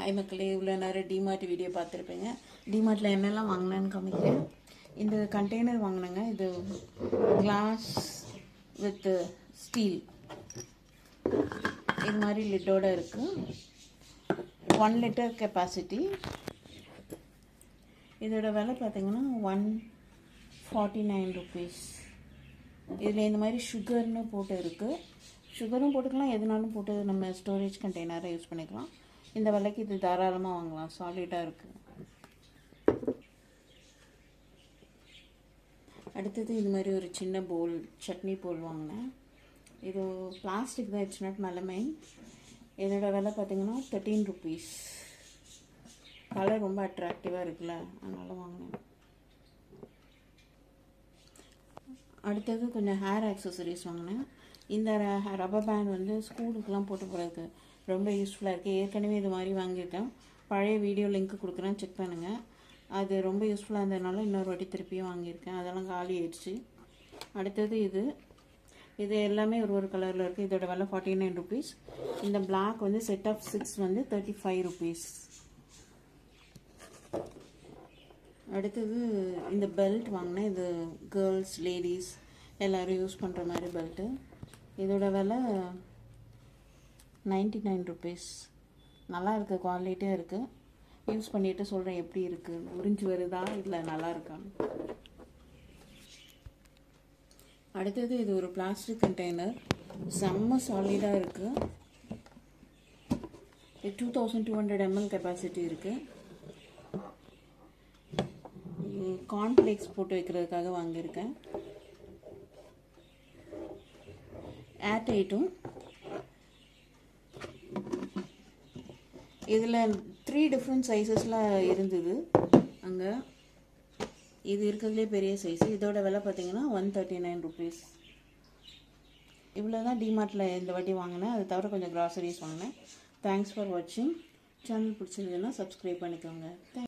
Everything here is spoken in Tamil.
ஹாய் மக்களே, இவ்வளோ நேரம் டிமார்ட் வீடியோ பார்த்துருப்பீங்க. டிமார்ட்டில் என்னெல்லாம் வாங்கினேன்னு காமிக்கிறேன். இந்த கண்டெய்னர் வாங்கினேங்க. இது கிளாஸ் வித் ஸ்டீல், இது மாதிரி லிட்டோடு இருக்குது. 1 லிட்டர் கெப்பாசிட்டி. இதோட விலை பார்த்தீங்கன்னா 149 ருபீஸ். இதில் இந்த மாதிரி சுகர்னு போட்டு இருக்குது. சுகரும் போட்டுக்கலாம், எதுனாலும் போட்டு நம்ம ஸ்டோரேஜ் கண்டெய்னரை யூஸ் பண்ணிக்கலாம். இந்த விலைக்கு இது தாராளமாக வாங்கலாம், சாலிடாக இருக்குது. அடுத்தது இது மாதிரி ஒரு சின்ன போல், சட்னி போல் வாங்கினேன். இது பிளாஸ்டிக் தான், இட்ஸ் நாட் மெலமைன். இதோட விலை பார்த்தீங்கன்னா 13 ருபீஸ். கலர் ரொம்ப அட்ராக்டிவாக இருக்குல்ல, அதனால் வாங்கினேன். அடுத்தது கொஞ்சம் ஹேர் ஆக்சசரிஸ் வாங்கினேன். இந்த ரப்பர் பேண்ட் வந்து ஸ்கூலுக்கெலாம் போட்டு போகிறதுக்கு ரொம்ப யூஸ்ஃபுல்லாக இருக்குது. ஏற்கனவே இது மாதிரி வாங்கியிருக்கேன். பழைய வீடியோ லிங்க் கொடுக்குறேன், செக் பண்ணுங்கள். அது ரொம்ப யூஸ்ஃபுல்லாக இருந்ததுனால இன்னொரு வாட்டி திருப்பியும் வாங்கியிருக்கேன். அதெல்லாம் காலி ஆயிடுச்சு. அடுத்தது இது எல்லாமே ஒரு கலரில் இருக்குது. இதோட விலை 49 ருபீஸ். இந்த பிளாக் வந்து செட் ஆஃப் 6 வந்து 35 ருபீஸ். அடுத்தது இந்த பெல்ட் வாங்கினேன். இது கேர்ள்ஸ், லேடிஸ் எல்லோரும் யூஸ் பண்ணுற மாதிரி பெல்ட்டு. இதோட விலை 99 ருபீஸ். நல்லா இருக்குது, குவாலிட்டியாக இருக்குது. யூஸ் பண்ணிவிட்டு சொல்கிறேன் எப்படி இருக்குது, உறிஞ்சி வருதா இல்லை நல்லா இருக்கான்னு. அடுத்தது இது ஒரு பிளாஸ்டிக் கண்டெய்னர், செம்ம சாலிடாக இருக்குது. 2200 ml கெப்பாசிட்டி இருக்குது. கார்ன்ஃப்ளேக்ஸ் போட்டு வைக்கிறதுக்காக வாங்கியிருக்கேன். ஏர்டைட்டும். இதில் 3 டிஃப்ரெண்ட் சைஸஸில் இருந்தது அங்கே. இது இருக்கிறதுலே பெரிய சைஸு. இதோட விலை பார்த்தீங்கன்னா 139 ருபீஸ். இவ்வளோ தான் டிமார்ட்டில் இந்த வாட்டி வாங்கினேன். அது தவிர கொஞ்சம் க்ராசரிஸ் வாங்கினேன். தேங்க்ஸ் ஃபார் வாட்சிங். சேனல் பிடிச்சிருக்குன்னா சப்ஸ்கிரைப் பண்ணிக்கோங்க. தேங்க்ஸ்.